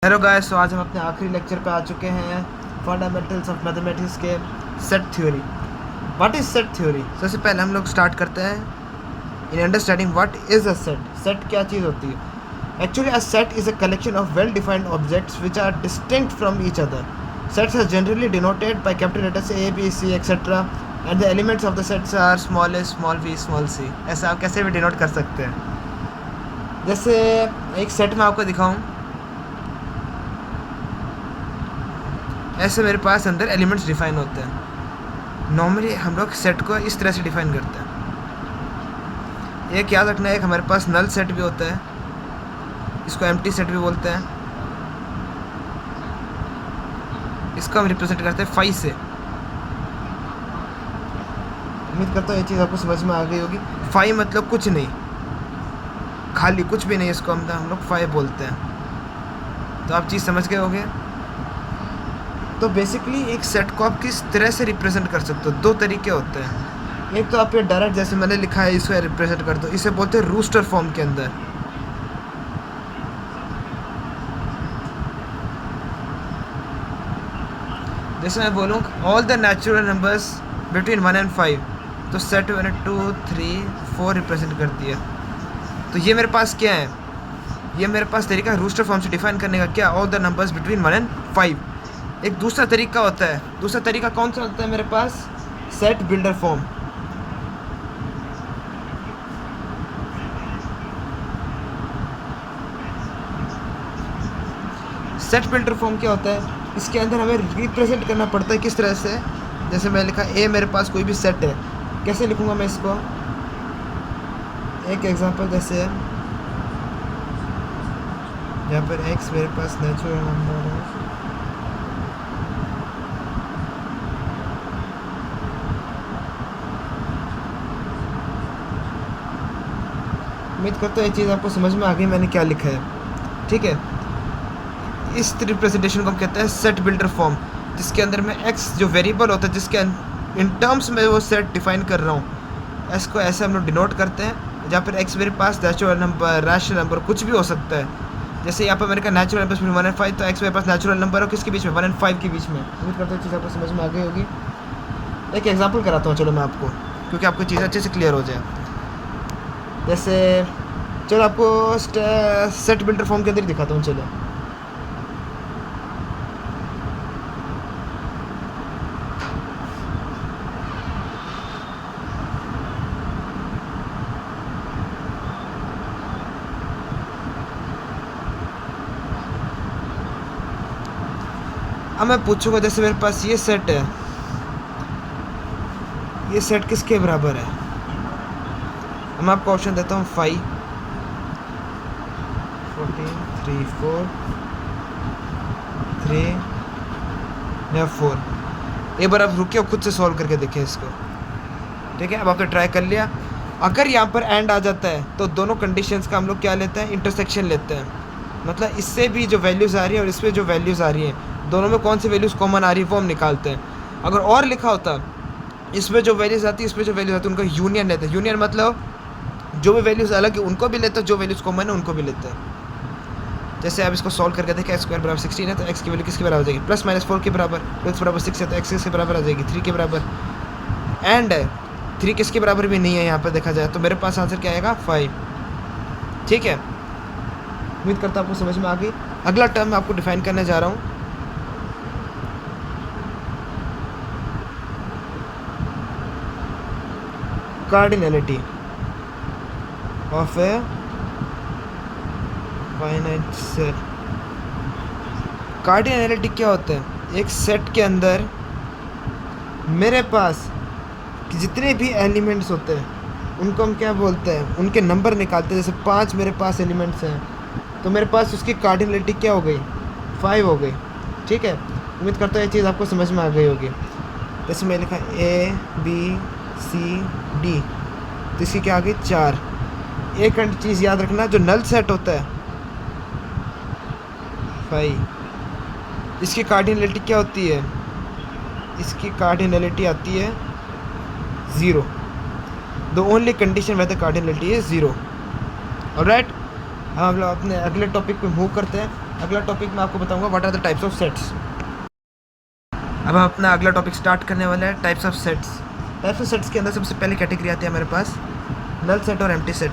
Hello guys, तो आज हम अपने आखिरी लेक्चर पे आ चुके हैं फंडामेंटल्स ऑफ मैथमेटिक्स के set theory. What is set theory? सबसे पहले हम लोग स्टार्ट करते हैं in understanding what is a set. Set क्या चीज़ होती है? Actually a set is a collection of well defined objects which are distinct from each other. Sets are generally denoted by capital letters A B C etcetera and the elements of the sets are small a small V small C. ऐसा आप कैसे भी denote कर सकते हैं। जैसे एक set में आपको दिखाऊँ, ऐसे मेरे पास अंदर एलिमेंट्स डिफाइन होते हैं। नॉर्मली हम लोग सेट को इस तरह से डिफाइन करते हैं। एक याद रखना है, एक हमारे पास नल सेट भी होता है, इसको एम्प्टी सेट भी बोलते हैं। इसको हम रिप्रेजेंट करते हैं फाई से। उम्मीद करता हूँ ये चीज़ आपको समझ में आ गई होगी। फाई मतलब कुछ नहीं, खाली कुछ भी नहीं, इसको हम लोग फाई बोलते हैं। तो आप चीज़ समझ गए होंगे। तो बेसिकली एक सेट को आप किस तरह से रिप्रेजेंट कर सकते हो, दो तरीके होते हैं। एक तो आप ये डायरेक्ट जैसे मैंने लिखा है इसको रिप्रेजेंट कर दो, इसे बोलते हैं रूस्टर फॉर्म के अंदर। जैसे मैं बोलूँ all the natural numbers between 1 and 5, तो सेट मैंने 2 3 4 रिप्रेजेंट कर दिया। तो ये मेरे पास क्या है? ये मेरे पास तरीका रूस्टर फॉर्म से डिफाइन करने का। क्या? All the numbers between 1 and 5। एक दूसरा तरीका होता है। दूसरा तरीका कौन सा होता है मेरे पास? Set builder form. Set builder form क्या होता है? इसके अंदर हमें रिप्रेजेंट करना पड़ता है किस तरह से? जैसे मैं लिखा ए, मेरे पास कोई भी सेट है, कैसे लिखूंगा मैं इसको? एक एग्जांपल जैसे यहाँ पर एक्स मेरे पास नेचुरल नंबर है, उम्मीद करता हूँ ये चीज़ आपको समझ में आ गई मैंने क्या लिखा है। ठीक है, इस रिप्रेजेंटेशन को हम कहते हैं सेट बिल्डर फॉर्म, जिसके अंदर में एक्स जो वेरिएबल होता है, जिसके इन टर्म्स में वो सेट डिफाइन कर रहा हूँ, इसको ऐसे हम लोग डिनोट करते हैं। जहाँ पर एक्स मेरे पास नेचुरल नंबर, रैशनल नंबर कुछ भी हो सकता है। जैसे यहाँ पर मैंने कहा नेचुरल नंबर बिटवीन 1 and 5, तो एक्स मेरे पास नेचुरल नंबर हो किसके बीच में? 1 and 5 के बीच में। उम्मीद करता हूँ चीज़ आपको समझ में आ गई होगी। एक एग्जाम्पल कराता हूँ चलो मैं आपको, क्योंकि आपको चीज़ अच्छे से क्लियर हो जाए। जैसे चलो आपको सेट बिल्डर फॉर्म के अंदर दिखाता हूँ। चलो अब मैं पूछूंगा, जैसे मेरे पास ये सेट है, ये सेट किसके बराबर है? मैं आपको ऑप्शन देता हूँ 5 14 3 4 3 या 4। एक बार आप रुकिए और खुद से सॉल्व करके देखें इसको। ठीक है, अब आपने ट्राई कर लिया। अगर यहाँ पर एंड आ जाता है तो दोनों कंडीशंस का हम लोग क्या लेते हैं? इंटरसेक्शन लेते हैं। मतलब इससे भी जो वैल्यूज़ आ रही है और इसमें जो वैल्यूज़ आ रही हैं, दोनों में कौन सी वैल्यूज़ कॉमन आ रही है वो हम निकालते हैं। अगर और लिखा होता इसमें जो वैल्यूज़ आती है, इसमें जो वैल्यूज़ आती है, उनका यूनियन लेते हैं। यूनियन मतलब जो भी वैल्यूज़ अलग है उनको भी लेते हैं, जो वैल्यूज़ कॉमन है उनको भी लेते हैं। जैसे आप इसको सॉल्व करके देखें, एक्स स्क्वायर बराबर 16 है, तो एक्स की वैल्यू किसके बराबर आ जाएगी? प्लस माइनस 4 के बराबर। एक्स बराबर 6 है तो एक्स के बराबर आ जाएगी 3 के बराबर। एंड 3 किसके बराबर भी नहीं है यहाँ पर देखा जाए, तो मेरे पास आंसर क्या आएगा? 5। ठीक है, उम्मीद करता हूँ आपको समझ में आ गई। अगला टर्म मैं आपको डिफाइन करने जा रहा हूँ। Cardinality of a finite set. Cardinality क्या होता है? एक सेट के अंदर मेरे पास जितने भी एलिमेंट्स होते हैं उनको हम क्या बोलते हैं? उनके नंबर निकालते हैं। जैसे 5 मेरे पास एलिमेंट्स हैं, तो मेरे पास उसकी कार्डिनलिटी क्या हो गई? 5 हो गई। ठीक है, उम्मीद करता हूँ ये चीज़ आपको समझ में आ गई होगी। जैसे मैं लिखा A B C D, तो इसकी क्या आ गई? 4। एक चीज़ याद रखना, जो नल सेट होता है 5, इसकी कार्डिनलिटी क्या होती है? इसकी कार्डिनलिटी आती है 0। The only condition where the cardinality is 0। Alright, हम लोग अपने अगले टॉपिक पे मूव करते हैं। अगला टॉपिक मैं आपको बताऊंगा what are the types of sets. अब हम अपना अगला टॉपिक स्टार्ट करने वाले हैं, types of sets. Types of sets के अंदर सबसे पहले कैटेगरी आती है हमारे पास नल सेट और एम्प्टी सेट।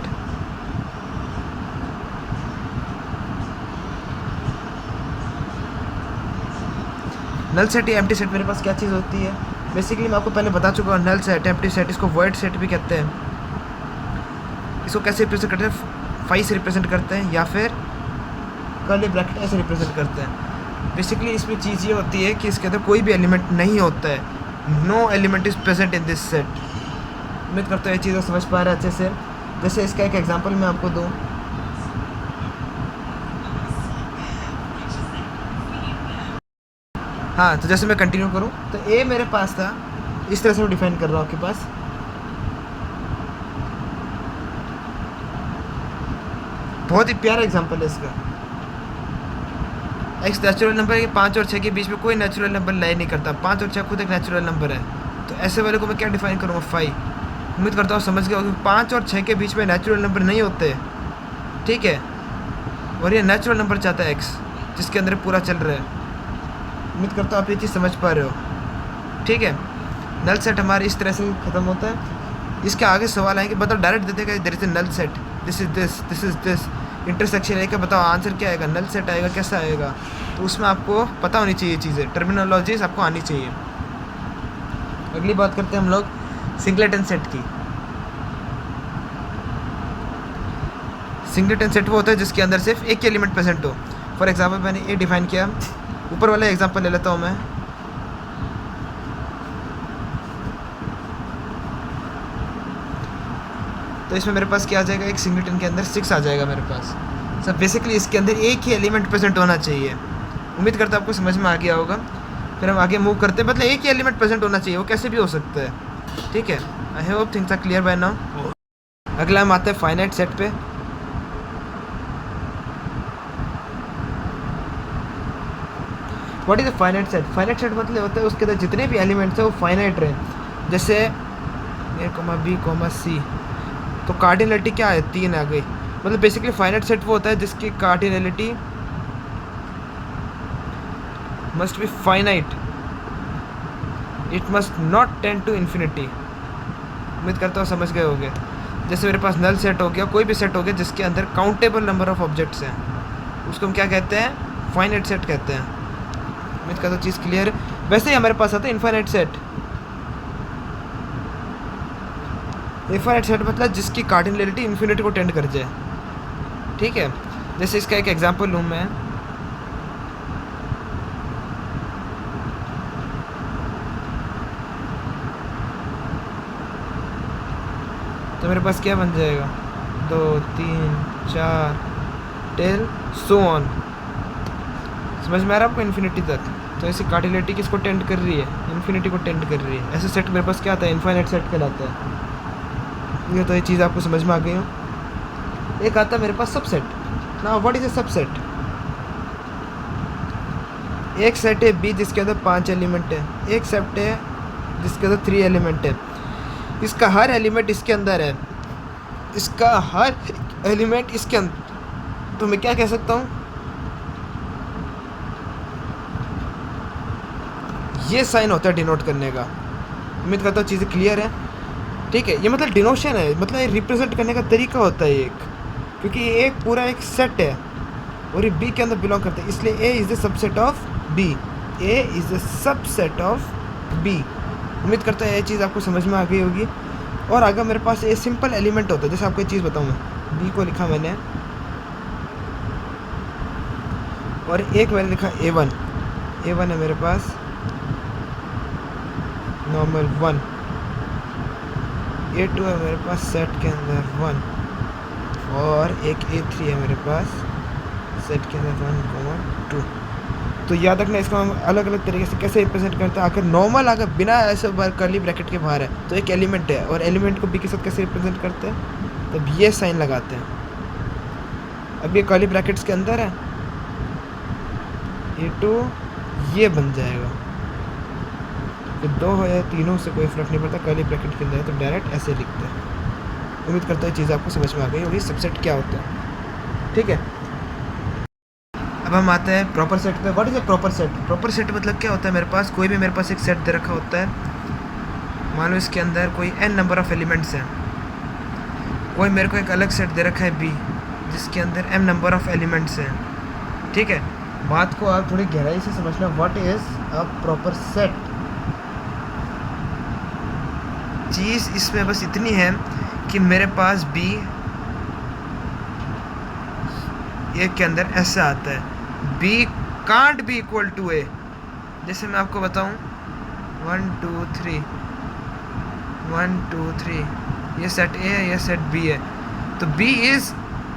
नल सेट या एम्प्टी सेट मेरे पास क्या चीज़ होती है, बेसिकली मैं आपको पहले बता चुका हूँ। नल सेट, एम्प्टी सेट, इसको वॉइड सेट भी कहते हैं। इसको कैसे रिप्रेजेंट करते हैं, फाई से रिप्रेजेंट करते हैं या फिर कर्ली ब्रैकेट ऐसे रिप्रेजेंट करते हैं। बेसिकली इसमें चीज़ ये होती है कि इसके अंदर कोई भी एलिमेंट नहीं होता है, no element is present in this set. उम्मीद करता हूँ ये चीज़ें समझ पा रहे हैं अच्छे से। जैसे इसका एक एग्जांपल मैं आपको दूँ, हाँ, तो जैसे मैं कंटिन्यू करूँ तो ए मेरे पास था, इस तरह से मैं डिफाइन कर रहा हूँ आपके पास। बहुत ही प्यारा एग्जांपल है इसका। एक्स नेचुरल नंबर है, 5 और 6 के बीच में कोई नेचुरल नंबर लाई नहीं करता। 5 और 6 खुद एक नेचुरल नंबर है, तो ऐसे वाले को मैं क्या डिफाइन करूँगा, 5। उम्मीद करता हूँ समझ गया होगा। 5 और 6 के बीच में नेचुरल नंबर नहीं होते, ठीक है। और ये नेचुरल नंबर चाहता है एक्स, जिसके अंदर पूरा चल रहा है। उम्मीद करता हूँ आप ये चीज़ समझ पा रहे हो, ठीक है। नल सेट हमारे इस तरह से ख़त्म होता है। इसके आगे सवाल आएंगे, बताओ डायरेक्ट दे देगा there is a null set, this is this, this is this, intersection है क्या, बताओ आंसर क्या आएगा, नल सेट आएगा, कैसा आएगा। तो उसमें आपको पता होनी चाहिए चीज़ें, टर्मिनोलॉजीज आपको आनी चाहिए। अगली बात करते हैं हम लोग सिंगलेटन सेट की। सिंगलेटन सेट वो होता है जिसके अंदर सिर्फ एक ही एलिमेंट प्रेजेंट हो। फॉर एग्जाम्पल मैंने ये डिफाइन किया, ऊपर वाला एग्जांपल ले लेता हूँ मैं। तो इसमें मेरे पास क्या आ जाएगा, एक सिंगलेटन के अंदर 6 आ जाएगा मेरे पास। सब बेसिकली इसके अंदर एक ही एलिमेंट प्रेजेंट होना चाहिए। उम्मीद करता हूँ आपको समझ में आ गया होगा। फिर हम आगे मूव करते हैं, मतलब एक ही एलिमेंट प्रेजेंट होना चाहिए, वो कैसे भी हो सकता है, ठीक है। I hope things are clear by now. अगला हम आते हैं फाइनाइट सेट पे। What is a finite set? Finite set मतलब होता है उसके अंदर जितने भी एलिमेंट्स हैं वो फाइनाइट रहे। जैसे ए कोमा बी कोमा सी, तो कार्डिनलिटी क्या है, 3 आ गई। मतलब बेसिकली फाइनाइट सेट वो होता है जिसकी cardinality must be finite, it must not tend to infinity. उम्मीद करता हूँ समझ गए होंगे। जैसे मेरे पास नल सेट हो गया, कोई भी सेट हो गया जिसके अंदर काउंटेबल नंबर ऑफ ऑब्जेक्ट्स हैं, उसको हम क्या कहते हैं, फाइनाइट सेट कहते हैं। उम्मीद करता हूँ चीज़ क्लियर है। वैसे ही हमारे पास आता है इनफाइनाइट सेट। इनफाइनाइट सेट मतलब जिसकी कार्डिनलिटी इन्फिनिटी को टेंड कर जाए, ठीक है। जैसे इसका एक एग्जांपल लूँ मैं, तो मेरे पास क्या बन जाएगा, 2 3 4 टेल सो ऑन। समझ में आ रहा है आपको, इन्फिनिटी तक। तो ऐसी कार्डिनलिटी किसको टेंड कर रही है, इन्फिनिटी को टेंड कर रही है। ऐसे सेट मेरे पास क्या आता है, इनफाइनाइट सेट कहलाता है। ये तो ये चीज़ आपको समझ में आ गई हो। एक आता है मेरे पास subset. Now what is a subset? एक सेट है बी जिसके अंदर 5 एलिमेंट है, एक सेट है जिसके अंदर 3 एलिमेंट है। इसका हर एलिमेंट इसके अंदर है, इसका हर एलिमेंट इसके अंदर। तो मैं क्या कह सकता हूँ, ये साइन होता है डिनोट करने का। उम्मीद करता हूँ चीज़ें क्लियर है, ठीक है। ये मतलब डिनोशन है, मतलब ये रिप्रेजेंट करने का तरीका होता है एक, क्योंकि ये एक पूरा एक सेट है और ये बी के अंदर बिलोंग करता है, इसलिए A is the subset of B. A is the subset of B. उम्मीद करता है ये चीज़ आपको समझ में आ गई होगी। और अगर मेरे पास ये सिंपल एलिमेंट होता है, जैसे आपको एक चीज़ बताऊँ मैं, बी को लिखा मैंने और एक मैंने लिखा A1 है मेरे पास नॉर्मल 1, A2 है मेरे पास सेट के अंदर 1, और एक A3 है मेरे पास सेट के अंदर 1, 2। तो याद रखना इसको हम अलग अलग तरीके से कैसे रिप्रेजेंट करते हैं। अगर नॉर्मल, अगर बिना ऐसे कर्ली ब्रैकेट के बाहर है तो एक एलिमेंट है, और एलिमेंट को बी के साथ कैसे रिप्रेजेंट करते हैं, तब ये साइन लगाते हैं। अब ये कर्ली ब्रैकेट्स के अंदर है, A2 ये बन जाएगा। तो 2 हो या 3 से कोई फ़र्क नहीं पड़ता, कर्ली ब्रैकेट के अंदर है तो डायरेक्ट ऐसे लिखते हैं। उम्मीद करता है चीज़ आपको समझ में आ गई होगी सबसेट क्या होता है, ठीक है। अब अब हम आते हैं प्रॉपर सेट पे। What is a proper set? Proper set मतलब क्या होता है, मेरे पास कोई भी मेरे पास एक सेट दे रखा होता है, मान लो इसके अंदर कोई n नंबर ऑफ़ एलिमेंट्स हैं, कोई मेरे को एक अलग सेट दे रखा है b जिसके अंदर m नंबर ऑफ़ एलिमेंट्स हैं, ठीक है। बात को आप थोड़ी गहराई से समझना, what is a proper set. चीज़ इसमें बस इतनी है कि मेरे पास b एक के अंदर ऐसा आता है, b can't be equal to a। जैसे मैं आपको बताऊं 1 2 3 1 2 3, ये सेट a है, ये सेट b है, तो b is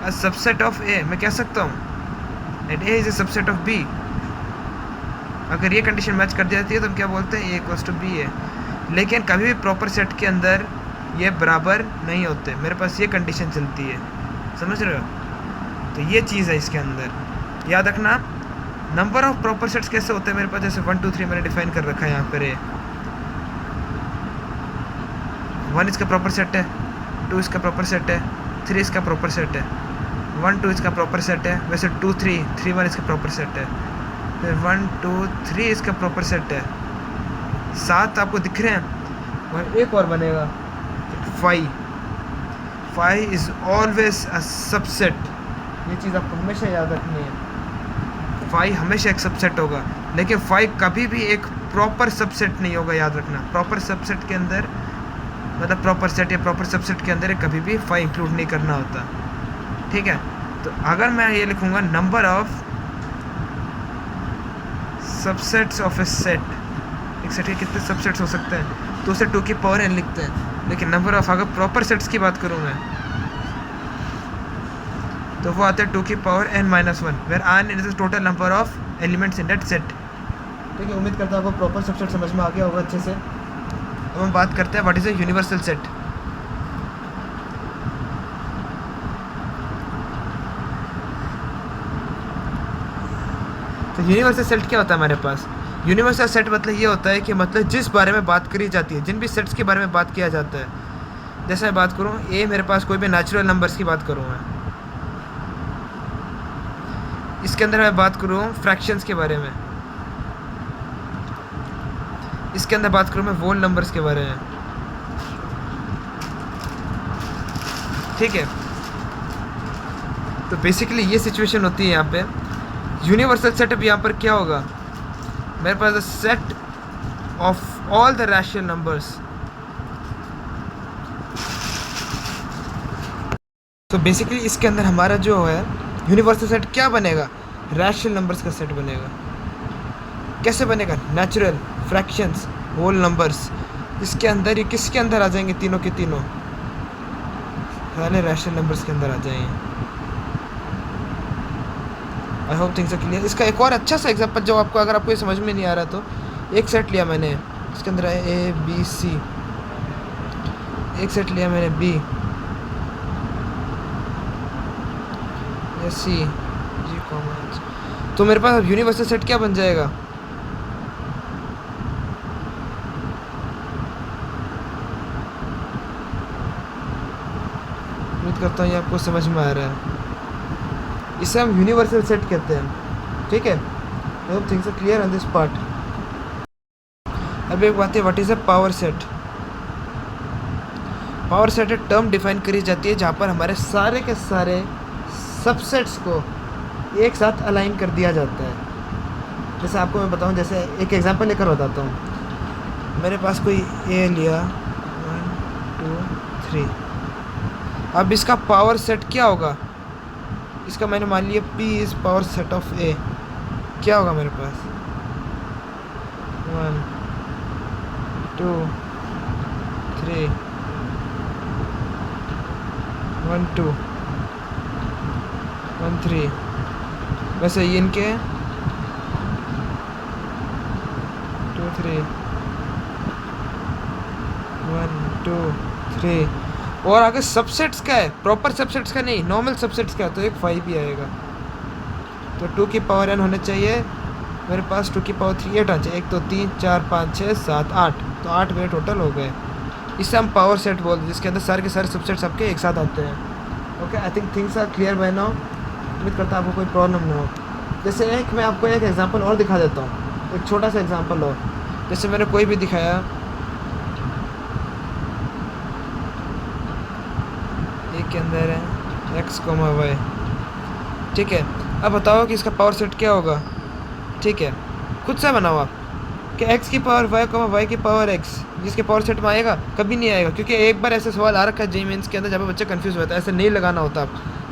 a subset of a। मैं कह सकता हूँ at a is a subset of b। अगर ये कंडीशन मैच कर दी जाती है तो हम क्या बोलते हैं, a इक्वल्स टू b है। लेकिन कभी भी प्रॉपर सेट के अंदर ये बराबर नहीं होते, मेरे पास ये कंडीशन चलती है, समझ रहे हो। तो ये चीज़ है इसके अंदर, याद रखना। नंबर ऑफ प्रॉपर सेट्स कैसे होते हैं मेरे पास, जैसे 1 2 3 मैंने डिफाइन कर रखा है यहाँ पर। 1 इसका प्रॉपर सेट है, 2 इसका प्रॉपर सेट है, 3 इसका प्रॉपर सेट है, 1 2 इसका प्रॉपर सेट है, वैसे 2 3 3 1 इसका प्रॉपर सेट है, फिर 1 2 3 इसका प्रॉपर सेट है। 7 आपको दिख रहे हैं, और एक और बनेगा 5 इज़ ऑलवेज अ सबसेट। ये चीज़ आपको हमेशा याद रखनी है, 5 हमेशा एक सबसेट होगा, लेकिन 5 कभी भी एक प्रॉपर सबसेट नहीं होगा, याद रखना। प्रॉपर सबसेट के अंदर मतलब प्रॉपर सेट या प्रॉपर सबसेट के अंदर कभी भी 5 इंक्लूड नहीं करना होता, ठीक है। तो अगर मैं ये लिखूँगा number of subsets of a set, एक सेट के कितने सबसेट्स हो सकते हैं, तो उसे 2 की पावर n लिखते हैं। लेकिन नंबर ऑफ, अगर प्रॉपर सेट्स की बात करूँ मैं, तो वो आते हैं 2 की power n minus 1, where n is the total number of elements in that set, ठीक है। उम्मीद करता हूँ आपको प्रॉपर सबसेट समझ में आ गया होगा अच्छे से। अब हम बात करते हैं what is a universal set. तो यूनिवर्सल सेट क्या होता है हमारे पास? यूनिवर्सल सेट मतलब ये होता है कि मतलब जिस बारे में बात करी जाती है, जिन भी सेट्स के बारे में बात किया जाता है। जैसे मैं बात करूँ ए, मेरे पास कोई भी नेचुरल नंबर्स की बात करूँ मैं, इसके अंदर मैं बात करूँ फ्रैक्शंस के बारे में, इसके अंदर बात करूँ मैं वोल नंबर्स के बारे में, ठीक है। तो बेसिकली ये सिचुएशन होती है यहाँ पे। यूनिवर्सल सेटअप यहाँ पर क्या होगा, मेरे पास set of all the rational numbers. तो बेसिकली इसके अंदर हमारा जो है यूनिवर्सल सेट क्या बनेगा, रैशनल नंबर्स का सेट बनेगा। कैसे बनेगा? Natural, fractions, whole numbers. इसके अंदर ये किसके अंदर आ जाएंगे, तीनों के तीनों सारे रैशनल नंबर्स के अंदर आ जाएंगे। I hope things are clear. इसका एक और अच्छा सा एग्जांपल जो आपको, अगर आपको ये समझ में नहीं आ रहा तो एक सेट लिया मैंने, इसके अंदर है ए बी सी, एक सेट लिया मैंने बी या सी जी कॉमन, तो मेरे पास यूनिवर्सल सेट क्या बन जाएगा, उम्मीद करता हूँ ये आपको समझ में आ रहा है। इसे हम यूनिवर्सल सेट कहते हैं, ठीक है। I hope things are clear on this part. अब एक बात है, what is a power set. Power set एक टर्म डिफाइन करी जाती है जहाँ पर हमारे सारे के सारे सबसेट्स को एक साथ अलाइन कर दिया जाता है। जैसे आपको मैं बताऊँ, जैसे एक एग्जांपल लेकर बताता हूँ। मेरे पास कोई ए लिया 1 2 3, अब इसका पावर सेट क्या होगा, इसका मैंने मान लिया P is power set of A, क्या होगा मेरे पास 1 2 3 1 2 1 3। वैसे ये इनके 2 3 1 2 3, और आगे सबसेट्स का है, प्रॉपर सबसेट्स का नहीं, नॉर्मल सबसेट्स का, तो एक 5 भी आएगा। तो 2 की पावर n होने चाहिए मेरे पास, 2 की पावर 3 8 आना चाहिए। 1 2 3 4 5 6 7 8, तो 8 मेरे टोटल हो गए। इससे हम पावर सेट बोलते हैं, जिसके अंदर सारे के सारे सबसेट्स आपके एक साथ आते हैं। Okay, I think things are clear by now. उम्मीद करता हूँ आपको कोई प्रॉब्लम ना हो। जैसे एक मैं आपको एक एग्जांपल और दिखा देता हूँ, एक छोटा सा एग्जांपल और, जैसे मैंने कोई भी दिखाया, एक के अंदर है x, y, ठीक है। अब बताओ कि इसका पावर सेट क्या होगा, ठीक है, खुद से बनाओ आप कि x की पावर y, y की पावर x जिसके पावर सेट में आएगा, कभी नहीं आएगा, क्योंकि एक बार ऐसे सवाल आ रखा है जेईई मेंस के अंदर जहाँ पे बच्चा कंफ्यूज होता है, ऐसे नहीं लगाना होता। आप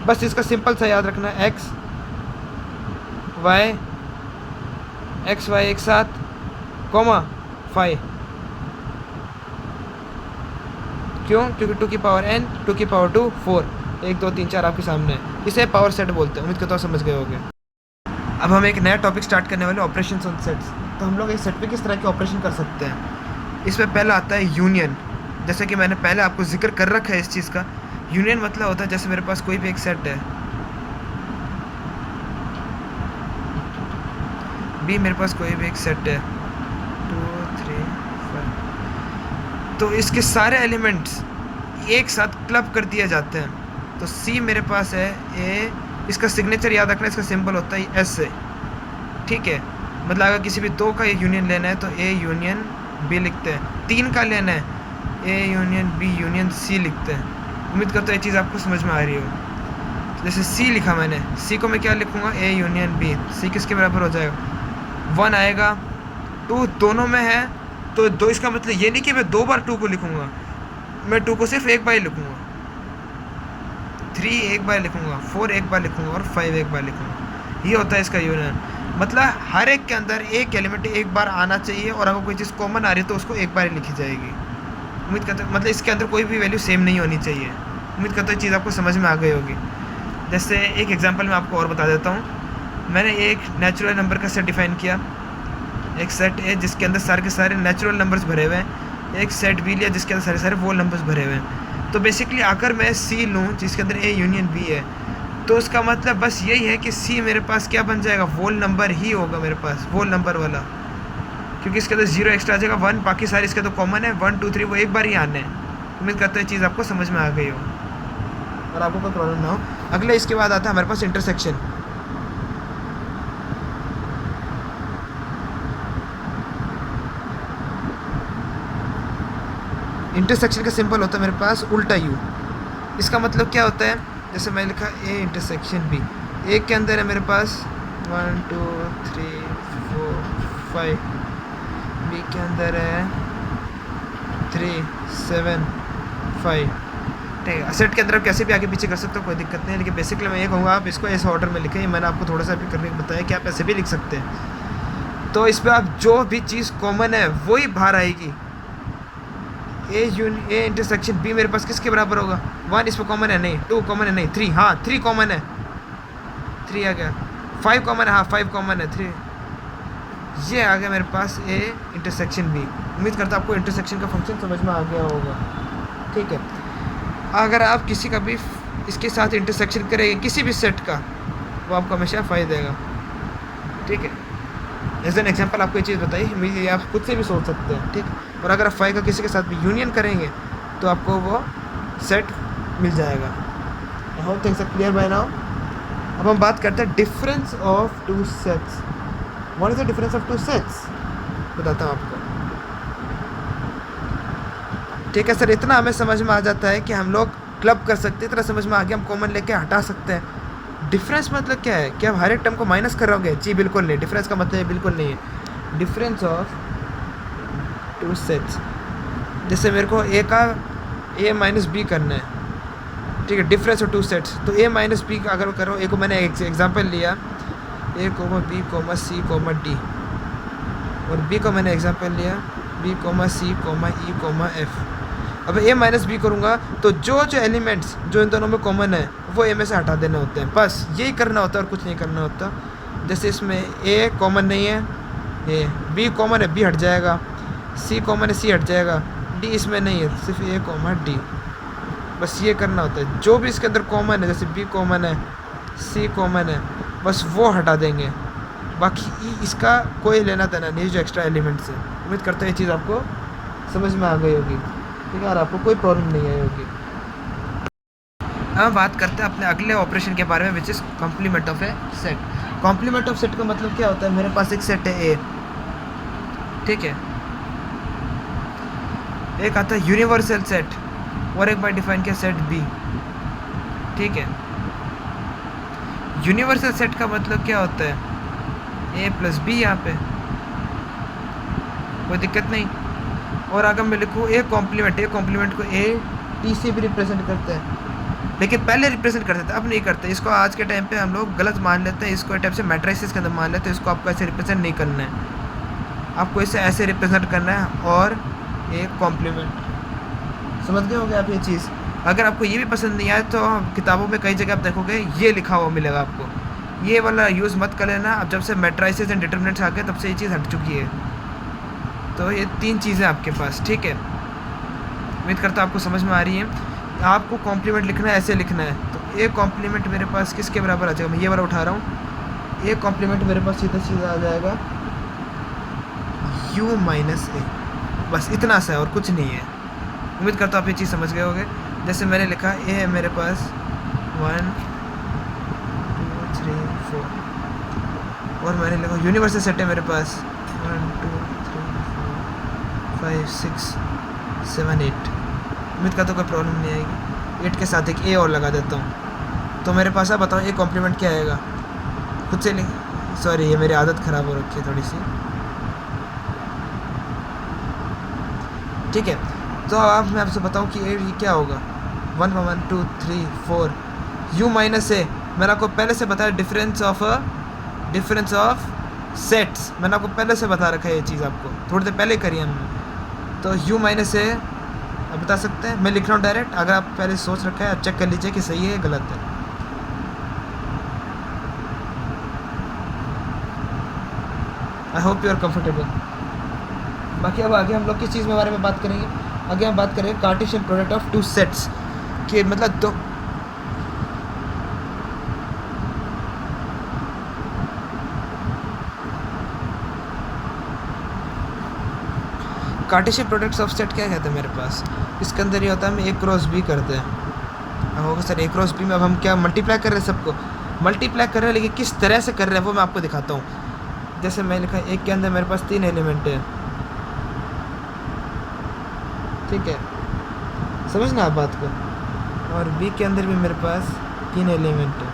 बस इसका सिंपल सा याद रखना है, x y एक साथ, कॉमा 5, क्यों, क्योंकि 2 की पावर n, 2 की पावर 2, 4, 1 2 3 4 आपके सामने है, इसे पावर सेट बोलते हैं। उम्मीद करता हूँ समझ गए होंगे। अब हम एक नया टॉपिक स्टार्ट करने वाले, ऑपरेशन ऑन सेट्स। तो हम लोग एक सेट पे किस तरह के ऑपरेशन कर सकते हैं। इसमें पहला आता है यूनियन, जैसे कि मैंने पहले आपको जिक्र कर रखा है इस चीज़ का। यूनियन मतलब होता है जैसे मेरे पास कोई भी एक सेट है, बी मेरे पास कोई भी एक सेट है 2 3 5, तो इसके सारे एलिमेंट्स एक साथ क्लब कर दिए जाते हैं। तो सी मेरे पास है, ए, इसका सिग्नेचर याद रखना, इसका सिंबल होता है एस से, ठीक है। मतलब अगर किसी भी 2 का यूनियन लेना है तो ए यूनियन बी लिखते हैं, 3 का लेना है A union B union C लिखते हैं। उम्मीद करता हूँ ये चीज़ आपको समझ में आ रही हो। जैसे सी लिखा मैंने, सी को मैं क्या लिखूँगा, ए यूनियन बी, सी किसके बराबर हो जाएगा, 1 आएगा। 2 दोनों में है तो 2, इसका मतलब ये नहीं कि मैं 2 बार 2 को लिखूँगा, मैं 2 को सिर्फ एक बार लिखूँगा, 3 एक बार लिखूँगा, 4 एक बार लिखूँगा और 5 एक बार लिखूँगा। ये होता है इसका यूनियन। मतलब हर एक के अंदर एक एलिमेंट एक बार आना चाहिए, और अगर कोई चीज़ कॉमन आ रही है तो उसको एक बार ही लिखी जाएगी। उम्मीद करता हूँ मतलब इसके अंदर कोई भी वैल्यू सेम नहीं होनी चाहिए। उम्मीद करता हूँ ये चीज़ आपको समझ में आ गई होगी। जैसे एक एग्जांपल मैं आपको और बता देता हूँ। मैंने एक नेचुरल नंबर का सेट डिफाइन किया, एक सेट ए जिसके अंदर सारे के सारे नेचुरल नंबर्स भरे हुए हैं, एक सेट बी लिया जिसके अंदर सारे सारे वो नंबर्स भरे हुए हैं। तो बेसिकली अगर मैं सी लूँ जिसके अंदर ए यूनियन बी है, तो उसका मतलब बस यही है कि सी मेरे पास क्या बन जाएगा, वोल नंबर ही होगा मेरे पास, वोल नंबर वाला, क्योंकि इसके अंदर 0 एक्स्ट्रा आ जाएगा, 1, बाकी सारे इसके तो कॉमन है, 1 2 3 वो एक बार ही आने हैं। उम्मीद करते हैं चीज़ आपको समझ में आ गई हो और आपको कोई प्रॉब्लम ना हो। अगले इसके बाद आता है हमारे पास इंटरसेक्शन। इंटरसेक्शन का सिंपल होता है मेरे पास उल्टा यू। इसका मतलब क्या होता है, जैसे मैं लिखा ए इंटरसेक्शन बी, एक के अंदर है मेरे पास 1 2 3 4 5, बी के अंदर है 3 7 5, ठीक है। सेट के अंदर आप कैसे भी आगे पीछे कर सकते हो, कोई दिक्कत नहीं है, लेकिन बेसिकली मैं ये कहूँगा आप इसको ऐसे ऑर्डर में लिखें। मैंने आपको थोड़ा सा भी करने को बताया कि आप ऐसे भी लिख सकते हैं। तो इस पर आप जो भी चीज़ कॉमन है वही बाहर आएगी। ए इंटरसेक्शन बी मेरे पास किसके बराबर होगा, 1 इस पर कॉमन है नहीं, 2 कॉमन है नहीं, 3, हाँ 3 कॉमन है, 3 आ गया, 5 कॉमन है, हाँ 5 कॉमन है, 3, ये आ गया मेरे पास ए इंटरसेक्शन बी। उम्मीद करता हूँ आपको इंटरसेक्शन का फंक्शन समझ में आ गया होगा, ठीक है। अगर आप किसी का भी इसके साथ इंटरसेक्शन करेंगे किसी भी सेट का, वो आपको हमेशा फ़ायदा देगा, ठीक है। एज एन एग्जाम्पल आपको ये चीज़ बताइए, ये आप खुद से भी सोच सकते हैं, ठीक। और अगर आप 5 का किसी के साथ भी यूनियन करेंगे तो आपको वो सेट मिल जाएगा। I hope things are clear by now. अब हम बात करते हैं difference of 2 sets. What is the difference of 2 sets, बताता हूँ आपको, ठीक है सर। इतना हमें समझ में आ जाता है कि हम लोग क्लब कर सकते हैं, इतना समझ में आ गया हम कॉमन लेके हटा सकते हैं। डिफरेंस मतलब क्या है, क्या आप हर एक टर्म को माइनस कर रहोगे, जी बिल्कुल नहीं। डिफरेंस का मतलब बिल्कुल नहीं है। डिफरेंस ऑफ 2 सेट्स, जैसे मेरे को ए का ए माइनस बी करना है, ठीक है। डिफरेंस ऑफ 2 सेट्स, तो ए माइनस बी अगर करो, ए को मैंने एग्जांपल लिया A comma B comma C comma D, और बी को मैंने एग्जांपल लिया B comma C comma E comma F. अब ए माइनस बी करूँगा तो जो एलिमेंट्स जो इन दोनों में कॉमन है वो ए में से हटा देने होते हैं, बस यही करना होता है और कुछ नहीं करना होता। जैसे इसमें ए कॉमन नहीं है, ए बी कॉमन है, बी हट जाएगा, सी कॉमन है, सी हट जाएगा, डी इसमें नहीं है, सिर्फ ए कॉमन डी, बस ये करना होता है। जो भी इसके अंदर कॉमन है, जैसे बी कॉमन है, सी कॉमन है, बस वो हटा देंगे, बाकी इसका कोई लेना देना नहीं जो एक्स्ट्रा एलिमेंट्स है। उम्मीद करता हूँ ये चीज़ आपको समझ में आ गई होगी, ठीक है, और आपको कोई प्रॉब्लम नहीं आई होगी। अब बात करते हैं अपने अगले ऑपरेशन के बारे में, which is complement of a set. Complement of set का मतलब क्या होता है, मेरे पास एक सेट है ए, ठीक है, एक आता है यूनिवर्सल सेट और एक बाय डिफाइन किया सेट बी, ठीक है। यूनिवर्सल सेट का मतलब क्या होता है, ए प्लस बी, यहाँ पे कोई दिक्कत नहीं। और अगर मैं लिखूँ ए कॉम्प्लीमेंट को ए टी से भी रिप्रेजेंट करते हैं, लेकिन पहले रिप्रेजेंट करते थे, अब नहीं करते। इसको आज के टाइम पे हम लोग गलत मान लेते हैं, इसको टाइप से मैट्रिसेस के अंदर मान लेते हैं। इसको आपको ऐसे रिप्रेजेंट नहीं करना है, आपको इसे ऐसे रिप्रेजेंट करना है और एक कॉम्प्लीमेंट। समझ गए होंगे आप ये चीज़। अगर आपको ये भी पसंद नहीं आए तो किताबों में कई जगह आप देखोगे ये लिखा हुआ मिलेगा आपको, ये वाला यूज़ मत कर लेना। अब जब से मैट्रिसेस एंड डिटरमिनेंट्स आ गए तब से ये चीज़ हट चुकी है। तो ये 3 चीज़ें आपके पास, ठीक है। उम्मीद करता हूँ आपको समझ में आ रही है। आपको कॉम्प्लीमेंट लिखना है, ऐसे लिखना है। तो ए कॉम्प्लीमेंट मेरे पास किसके बराबर आ जाएगा, मैं ये वाला उठा रहा हूँ। ए कॉम्प्लीमेंट मेरे पास सीधा आ जाएगा u माइनस ए, बस इतना सा है और कुछ नहीं है। उम्मीद करता हूँ आप ये चीज़ समझ गए होंगे। जैसे मैंने लिखा ए है मेरे पास 1 2 3 4 और मैंने लिखा यूनिवर्सल सेट है मेरे पास 1 2 3 4 5 6 7 8। उम्मीद करता हूँ कोई प्रॉब्लम नहीं आएगी। 8 के साथ एक ए और लगा देता हूँ। तो मेरे पास आप बताओ ए कॉम्प्लीमेंट क्या आएगा, खुद से लिख। सॉरी, ये मेरी आदत ख़राब हो रखी है थोड़ी सी, ठीक है। तो अब मैं आपसे बताऊं कि ये क्या होगा। 1 1 2 3 4 u माइनस ए, मैंने आपको पहले से बताया डिफरेंस ऑफ सेट्स, मैंने आपको पहले से बता रखा है ये चीज़, आपको थोड़ी देर पहले करी हमने। तो u माइनस ए आप बता सकते हैं, मैं लिख रहा हूँ डायरेक्ट। अगर आप पहले सोच रखा है आप चेक कर लीजिए कि सही है गलत है। I hope you are comfortable. बाकी अब आगे हम लोग किस चीज़ के बारे में बात करेंगे, आगे हम बात करेंगे कार्टेशियन प्रोडक्ट ऑफ 2 सेट्स के, मतलब दो कार्टेशियन प्रोडक्ट्स ऑफ सेट क्या कहते हैं मेरे पास। इसके अंदर ये होता है हम ए क्रॉस बी करते हैं। होगा सर ए क्रॉस बी में अब हम क्या मल्टीप्लाई कर रहे हैं, सबको मल्टीप्लाई कर रहे हैं, लेकिन किस तरह से कर रहे हैं वो मैं आपको दिखाता हूँ। जैसे मैं लिखा एक के अंदर मेरे पास 3 एलिमेंट है, ठीक है, समझना आप बात को। और बी के अंदर भी मेरे पास 3 एलिमेंट है।